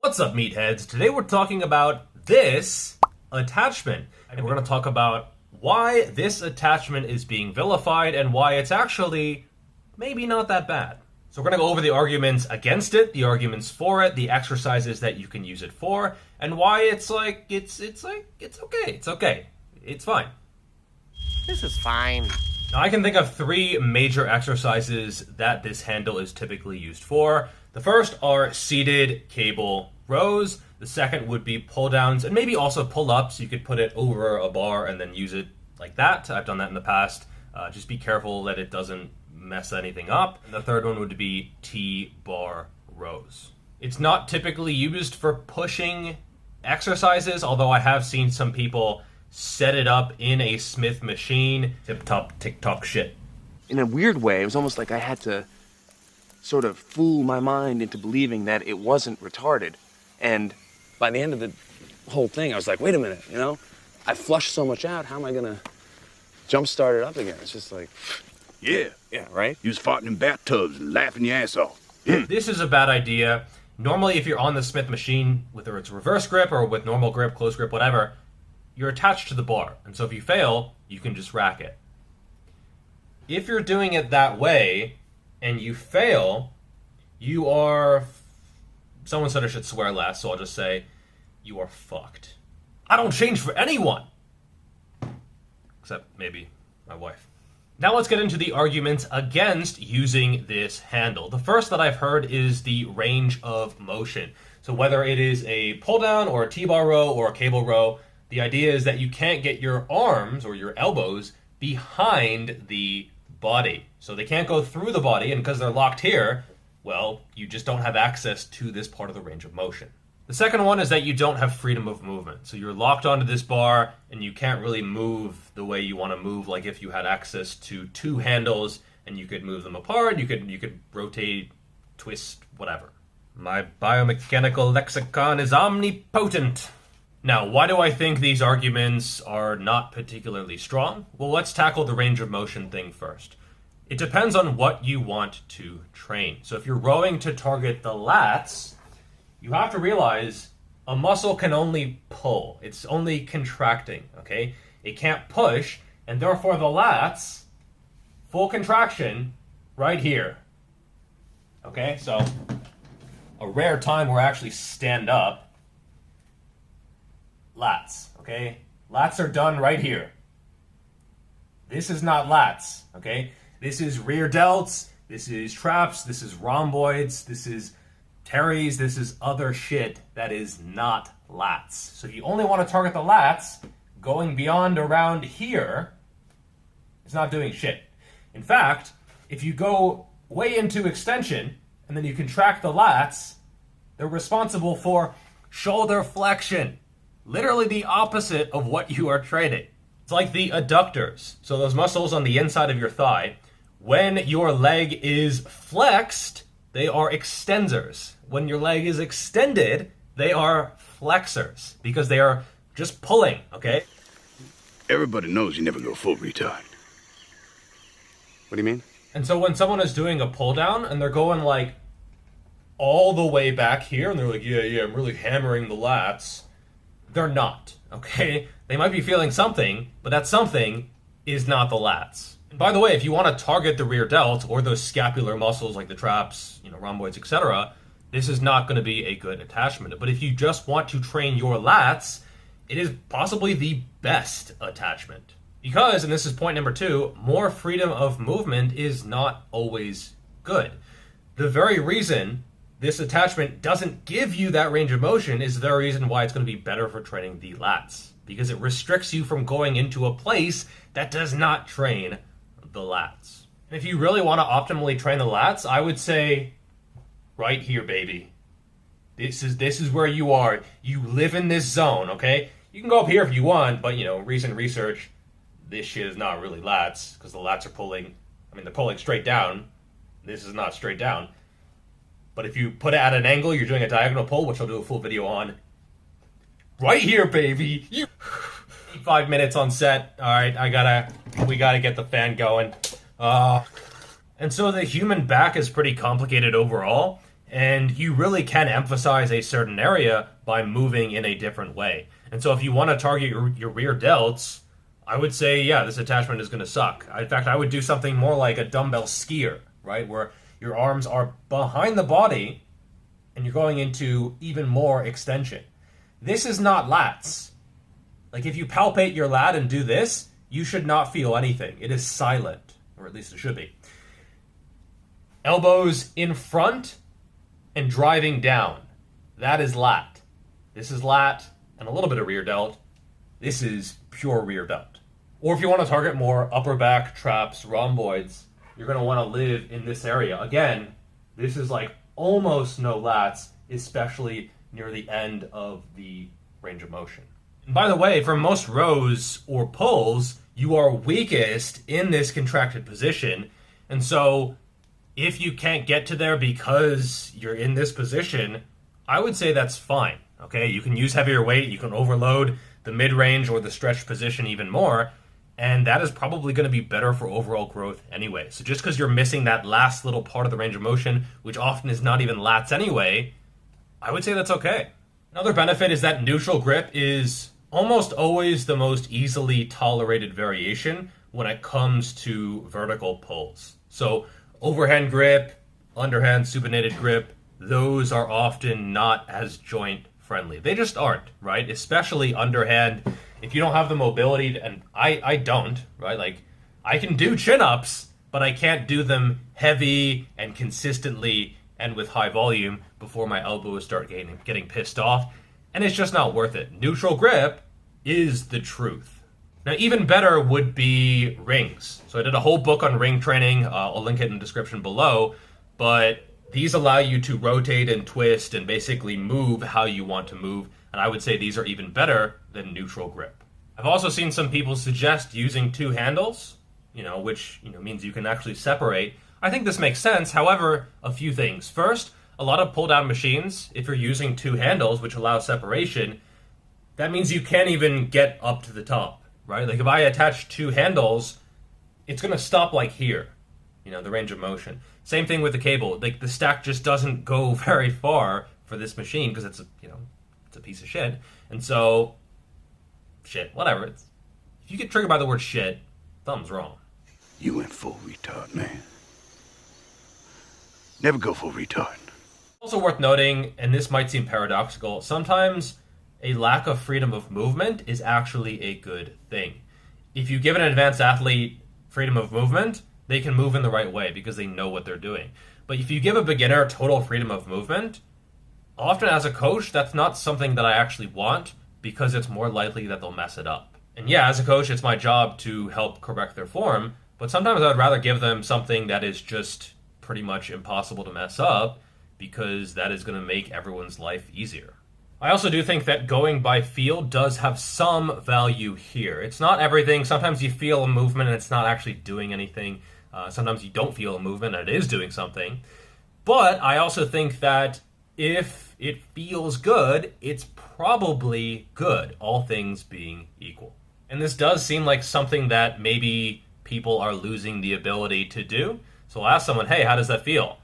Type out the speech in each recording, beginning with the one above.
What's up, meatheads? Today we're talking about this attachment. And we're going to talk about why this attachment is being vilified and why it's actually maybe not that bad. So we're going to go over the arguments against it, the arguments for it, the exercises that you can use it for, and why it's okay. It's fine. This is fine. Now, I can think of three major exercises that this handle is typically used for. The first are seated cable rows. The second would be pull downs and maybe also pull ups. You could put it over a bar and then use it like that. I've done that in the past. Just be careful that it doesn't mess anything up. And the third one would be T-bar rows. It's not typically used for pushing exercises, although I have seen some people set it up in a Smith machine. Tip-top TikTok shit. In a weird way, it was almost like I had to sort of fool my mind into believing that it wasn't retarded. And by the end of the whole thing, I was like, wait a minute, I flushed so much out, how am I gonna jumpstart it up again? It's just like, Yeah, right? you was farting in bathtubs and laughing your ass off. This is a bad idea. Normally, if you're on the Smith machine, whether it's reverse grip or with normal grip, close grip, whatever, you're attached to the bar. And so if you fail, you can just rack it. If you're doing it that way and you fail, you are... Someone said I should swear less, so I'll just say, you are fucked. I don't change for anyone. Except maybe my wife. Now let's get into the arguments against using this handle. The first that I've heard is the range of motion. So whether it is a pull down or a T-bar row or a cable row, the idea is that you can't get your arms or your elbows behind the body. So they can't go through the body, and because they're locked here, well, you just don't have access to this part of the range of motion. The second one is that you don't have freedom of movement. So you're locked onto this bar and you can't really move the way you want to move, like if you had access to two handles and you could move them apart, you could rotate, twist, whatever. My biomechanical lexicon is omnipotent. Now, why do I think these arguments are not particularly strong? Well, let's tackle the range of motion thing first. It depends on what you want to train. So if you're rowing to target the lats, you have to realize a muscle can only pull. It's only contracting, okay? It can't push, and therefore the lats, full contraction, right here. Okay, so a rare time where I actually stand up. Lats, okay? Lats are done right here. This is not lats, okay? This is rear delts, this is traps, this is rhomboids, this is teres, this is other shit that is not lats. So if you only want to target the lats, going beyond around here, it's not doing shit. In fact, if you go way into extension, and then you contract the lats, they're responsible for shoulder flexion. Literally the opposite of what you are training. It's like the adductors. So those muscles on the inside of your thigh, when your leg is flexed, they are extensors. When your leg is extended, they are flexors because they are just pulling, okay? Everybody knows you never go full retard. What do you mean? And so when someone is doing a pull down and they're going like all the way back here and they're like, yeah, I'm really hammering the lats, they're not, okay? They might be feeling something, but that something is not the lats. And by the way, if you want to target the rear delt or those scapular muscles like the traps, rhomboids, etc., this is not going to be a good attachment. But if you just want to train your lats, it is possibly the best attachment. Because, and this is point number 2, more freedom of movement is not always good. The very reason this attachment doesn't give you that range of motion is the very reason why it's going to be better for training the lats. Because it restricts you from going into a place that does not train the lats. And if you really want to optimally train the lats, I would say right here, baby. This is where you are. You live in this zone, okay? You can go up here if you want, but recent research, this shit is not really lats because the lats are pulling. They're pulling straight down. This is not straight down. But if you put it at an angle, you're doing a diagonal pull, which I'll do a full video on. Right here, baby. 5 minutes on set. All right, we gotta get the fan going. And so the human back is pretty complicated overall. And you really can emphasize a certain area by moving in a different way. And so if you want to target your rear delts, I would say, yeah, this attachment is going to suck. In fact, I would do something more like a dumbbell skier, right? Where your arms are behind the body and you're going into even more extension. This is not lats. Like if you palpate your lat and do this, you should not feel anything. It is silent, or at least it should be. Elbows in front and driving down. That is lat. This is lat and a little bit of rear delt. This is pure rear delt. Or if you want to target more upper back, traps, rhomboids, you're going to want to live in this area. Again, this is like almost no lats, especially near the end of the range of motion. And by the way, for most rows or pulls, you are weakest in this contracted position. And so if you can't get to there because you're in this position, I would say that's fine. Okay, you can use heavier weight, you can overload the mid-range or the stretched position even more, and that is probably going to be better for overall growth anyway. So just because you're missing that last little part of the range of motion, which often is not even lats anyway, I would say that's okay. Another benefit is that neutral grip is almost always the most easily tolerated variation when it comes to vertical pulls. So overhand grip, underhand supinated grip, those are often not as joint friendly. They just aren't, right? Especially underhand. If you don't have the mobility, and I don't, right? Like, I can do chin-ups, but I can't do them heavy and consistently and with high volume before my elbows start getting pissed off, and it's just not worth it. Neutral grip is the truth. Now, even better would be rings. So I did a whole book on ring training. I'll link it in the description below, but these allow you to rotate and twist and basically move how you want to move, and I would say these are even better than neutral grip. I've also seen some people suggest using two handles, which means you can actually separate. I think this makes sense. However, a few things. First, a lot of pull-down machines, if you're using two handles, which allow separation, that means you can't even get up to the top, right? Like if I attach two handles, it's going to stop like here, the range of motion. Same thing with the cable. Like the stack just doesn't go very far for this machine because it's a piece of shit. And so, shit, whatever. If you get triggered by the word shit, something's wrong. You went full retard, man. Never go full retard. Also worth noting, and this might seem paradoxical, sometimes a lack of freedom of movement is actually a good thing. If you give an advanced athlete freedom of movement, they can move in the right way because they know what they're doing. But if you give a beginner total freedom of movement, often as a coach, that's not something that I actually want because it's more likely that they'll mess it up. And yeah, as a coach, it's my job to help correct their form, but sometimes I would rather give them something that is just pretty much impossible to mess up because that is going to make everyone's life easier. I also do think that going by feel does have some value here. It's not everything. Sometimes you feel a movement and it's not actually doing anything. Sometimes you don't feel a movement and it is doing something. But I also think that if it feels good, it's probably good, all things being equal. And this does seem like something that maybe people are losing the ability to do. So I'll ask someone, hey, how does that feel?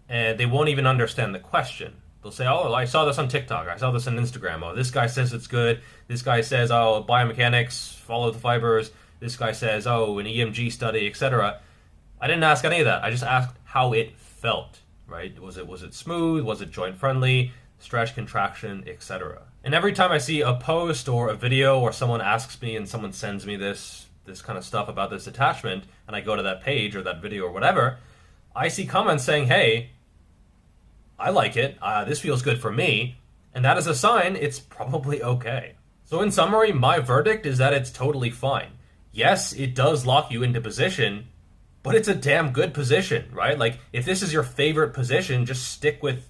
And they won't even understand the question. They'll say, oh, I saw this on TikTok. I saw this on Instagram. Oh, this guy says it's good. This guy says, oh, biomechanics, follow the fibers. This guy says, oh, an EMG study, etc. I didn't ask any of that. I just asked how it felt, right? Was it smooth? Was it joint friendly? Stretch, contraction, etc. And every time I see a post or a video or someone asks me and someone sends me this kind of stuff about this attachment, and I go to that page or that video or whatever, I see comments saying, hey, I like it, this feels good for me, and that is a sign it's probably okay. So in summary, my verdict is that it's totally fine. Yes, it does lock you into position, but it's a damn good position, right? Like, if this is your favorite position, just stick with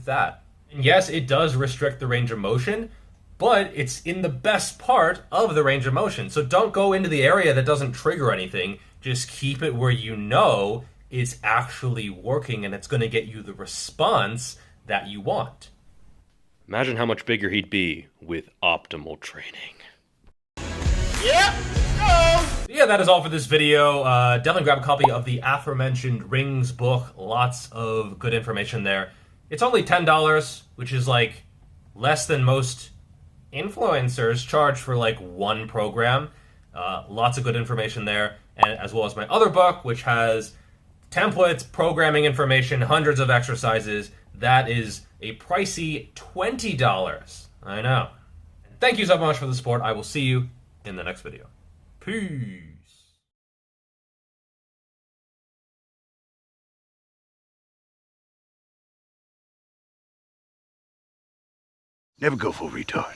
that. And yes, it does restrict the range of motion, but it's in the best part of the range of motion. So don't go into the area that doesn't trigger anything. Just keep it where you know it's actually working and it's going to get you the response that you want. Imagine how much bigger he'd be with optimal training. Yep. Go. Yeah, that is all for this video. Definitely grab a copy of the aforementioned Rings book. Lots of good information there. It's only $10, which is like less than most influencers charge for like one program. Lots of good information there, and as well as my other book, which has templates, programming information, hundreds of exercises. That is a pricey $20. I know. Thank you so much for the support. I will see you in the next video. Peace. Never go full retard.